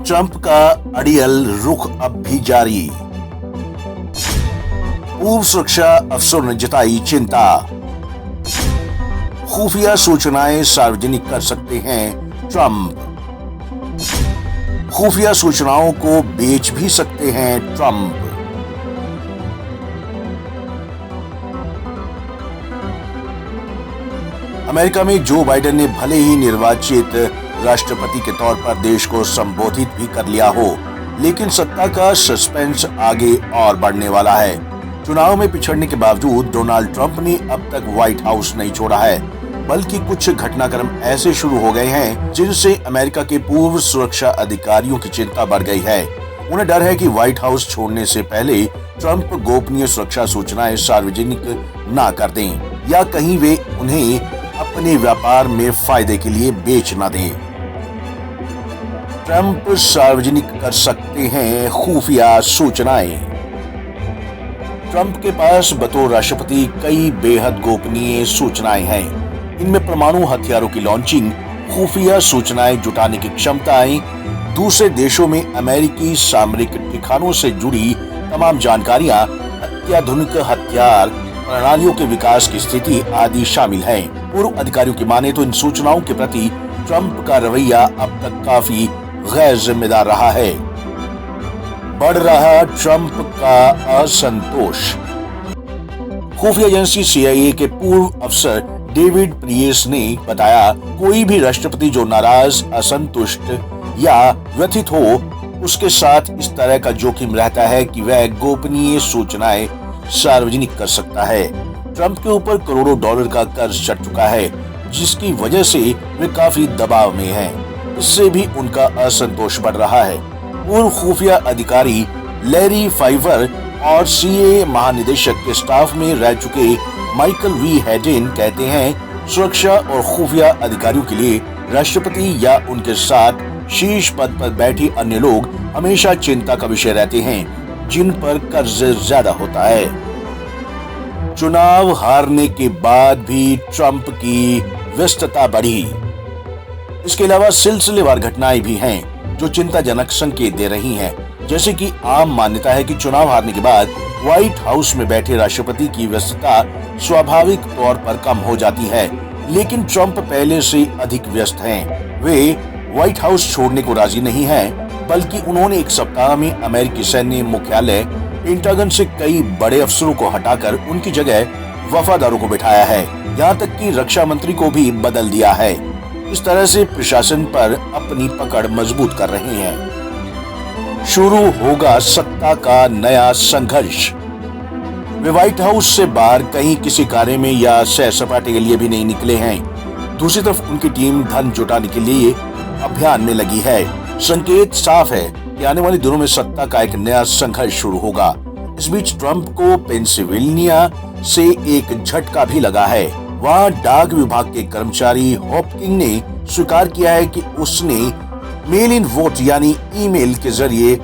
Trump का अड़ियल रुख अब भी जारी। पूर्व सुरक्षा अफसर ने जताई चिंता। खुफिया सूचनाएं सार्वजनिक कर सकते हैं ट्रंप। खुफिया सूचनाओं को बेच भी सकते हैं ट्रंप। अमेरिका में जो बाइडेन ने भले ही निर्वाचित राष्ट्रपति के तौर पर देश को संबोधित भी कर लिया हो, लेकिन सत्ता का सस्पेंस आगे और बढ़ने वाला है। चुनाव में पिछड़ने के बावजूद डोनाल्ड ट्रंप ने अब तक व्हाइट हाउस नहीं छोड़ा है, बल्कि कुछ घटनाक्रम ऐसे शुरू हो गए हैं जिनसे अमेरिका के पूर्व सुरक्षा अधिकारियों की चिंता बढ़ गई है। उन्हें डर है कि व्हाइट हाउस छोड़ने से पहले ट्रंप गोपनीय सुरक्षा सूचनाएं सार्वजनिक ना कर दें या कहीं वे उन्हें अपने व्यापार में फायदे के लिए बेच न दें। ट्रंप सार्वजनिक कर सकते हैं खुफिया सूचनाएं। ट्रंप के पास बतौर राष्ट्रपति कई बेहद गोपनीय सूचनाएं हैं। इनमें परमाणु हथियारों की लॉन्चिंग, खुफिया सूचनाएं जुटाने की क्षमताएं, दूसरे देशों में अमेरिकी सामरिक ठिकानों से जुड़ी तमाम जानकारियां, अत्याधुनिक हथियार प्रणालियों के विकास की स्थिति आदि शामिल हैं। पूर्व अधिकारियों की माने तो इन सूचनाओं के प्रति ट्रंप का रवैया अब तक काफी गैर जिम्मेदार रहा है। बढ़ रहा ट्रंप का असंतोष। खुफिया एजेंसी CIA के पूर्व अफसर डेविड प्रियस ने बताया, कोई भी राष्ट्रपति जो नाराज, असंतुष्ट या व्यथित हो, उसके साथ इस तरह का जोखिम रहता है कि वह गोपनीय सूचनाएं सार्वजनिक कर सकता है। ट्रंप के ऊपर करोड़ों डॉलर का कर्ज चढ़ चुका है, जिसकी वजह से वे काफी दबाव में हैं। इससे भी उनका असंतोष बढ़ रहा है। पूर्व खुफिया अधिकारी लैरी फाइवर और CIA महानिदेशक के स्टाफ में रह चुके माइकल V. हैडेन कहते हैं, सुरक्षा और खुफिया अधिकारियों के लिए राष्ट्रपति या उनके साथ शीर्ष पद पर बैठे अन्य लोग हमेशा चिंता का विषय रहते हैं, जिन पर कर्ज ज्यादा होता है। चुनाव हारने के बाद भी ट्रंप की व्यस्तता बढ़ी। इसके अलावा सिलसिलेवार घटनाएं भी हैं जो चिंताजनक संकेत दे रही हैं, जैसे कि आम मान्यता है कि चुनाव हारने के बाद व्हाइट हाउस में बैठे राष्ट्रपति की व्यस्तता स्वाभाविक तौर पर कम हो जाती है, लेकिन ट्रंप पहले से अधिक व्यस्त हैं। वे व्हाइट हाउस छोड़ने को राजी नहीं हैं, बल्कि उन्होंने एक सप्ताह में अमेरिकी सैन्य मुख्यालय पेंटागन से कई बड़े अफसरों को हटाकर उनकी जगह वफादारों को बिठाया है। यहाँ तक कि रक्षा मंत्री को भी बदल दिया है। इस तरह से प्रशासन पर अपनी पकड़ मजबूत कर रहे हैं। शुरू होगा सत्ता का नया संघर्ष। वे व्हाइट हाउस से बाहर कहीं किसी कार्य में या सैर सपाटे के लिए भी नहीं निकले हैं। दूसरी तरफ उनकी टीम धन जुटाने के लिए अभियान में लगी है। संकेत साफ है कि आने वाले दिनों में सत्ता का एक नया संघर्ष शुरू होगा। इस बीच ट्रंप को पेंसिल्वेनिया से एक झटका भी लगा है। वहां डाक विभाग के कर्मचारी हॉपकिंस ने स्वीकार किया है कि उसने मेल इन वोट यानी ईमेल के जरिए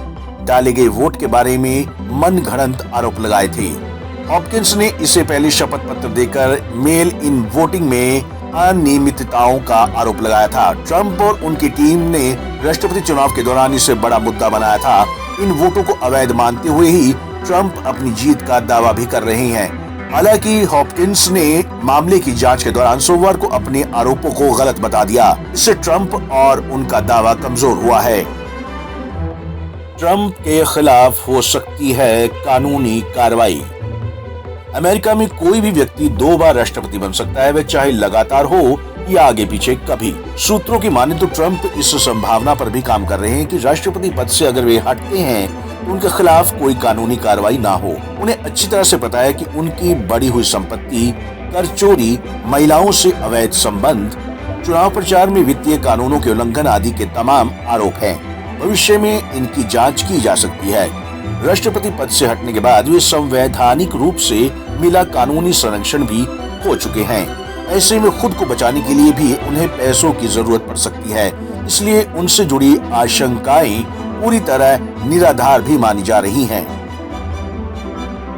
डाले गए वोट के बारे में मनगढ़ंत आरोप लगाए थे। हॉपकिंस ने इससे पहले शपथ पत्र देकर मेल इन वोटिंग में अनियमितताओं का आरोप लगाया था। ट्रंप और उनकी टीम ने राष्ट्रपति चुनाव के दौरान इसे बड़ा मुद्दा बनाया था। इन वोटों को अवैध मानते हुए ही ट्रंप अपनी जीत का दावा भी कर रहे हैं। हालांकि हॉपकिंस ने मामले की जांच के दौरान सोमवार को अपने आरोपों को गलत बता दिया। इससे ट्रंप और उनका दावा कमजोर हुआ है। ट्रंप के खिलाफ हो सकती है कानूनी कार्रवाई। अमेरिका में कोई भी व्यक्ति 2 बार राष्ट्रपति बन सकता है, वह चाहे लगातार हो या आगे पीछे कभी। सूत्रों की माने तो ट्रंप इस संभावना पर भी काम कर रहे हैं कि राष्ट्रपति पद से अगर वे हटते हैं तो उनके खिलाफ कोई कानूनी कार्रवाई ना हो। उन्हें अच्छी तरह से पता है कि उनकी बढ़ी हुई संपत्ति, कर चोरी, महिलाओं से अवैध संबंध, चुनाव प्रचार में वित्तीय कानूनों के उल्लंघन आदि के तमाम आरोप हैं। भविष्य में इनकी जांच की जा सकती है। राष्ट्रपति पद से हटने के बाद वे संवैधानिक रूप से मिला कानूनी संरक्षण भी हो चुके हैं। ऐसे में खुद को बचाने के लिए भी उन्हें पैसों की जरूरत पड़ सकती है, इसलिए उनसे जुड़ी आशंकाएं पूरी तरह निराधार भी मानी जा रही हैं।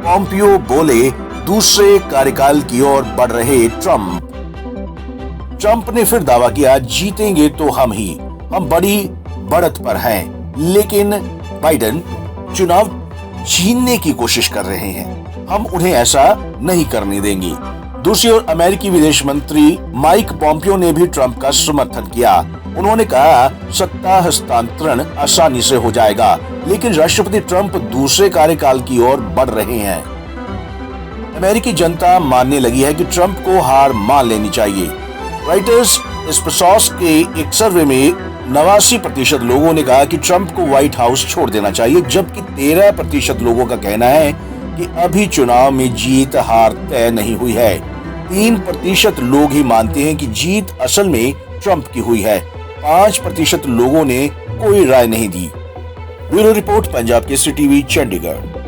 पोम्पियो बोले, दूसरे कार्यकाल की ओर बढ़ रहे ट्रंप ने फिर दावा किया, जीतेंगे तो हम बड़ी बढ़त पर हैं, लेकिन बाइडेन चुनाव छीनने की कोशिश कर रहे हैं। हम उन्हें ऐसा नहीं करने देंगे। दूसरी ओर अमेरिकी विदेश मंत्री माइक पॉम्पियो ने भी ट्रंप का समर्थन किया। उन्होंने कहा, सत्ता हस्तांतरण आसानी से हो जाएगा, लेकिन राष्ट्रपति ट्रंप दूसरे कार्यकाल की ओर बढ़ रहे हैं। अमेरिकी जनता मानने लगी है कि ट्रंप को हार मान लेनी चाहिए। रॉयटर्स इप्सोस के एक सर्वे में 89% लोगों ने कहा कि ट्रंप को व्हाइट हाउस छोड़ देना चाहिए, जबकि 13% लोगों का कहना है कि अभी चुनाव में जीत हार तय नहीं हुई है। 3% लोग ही मानते हैं कि जीत असल में ट्रंप की हुई है। 5% लोगों ने कोई राय नहीं दी। Bureau report, Punjab Kesari TV, Chandigarh.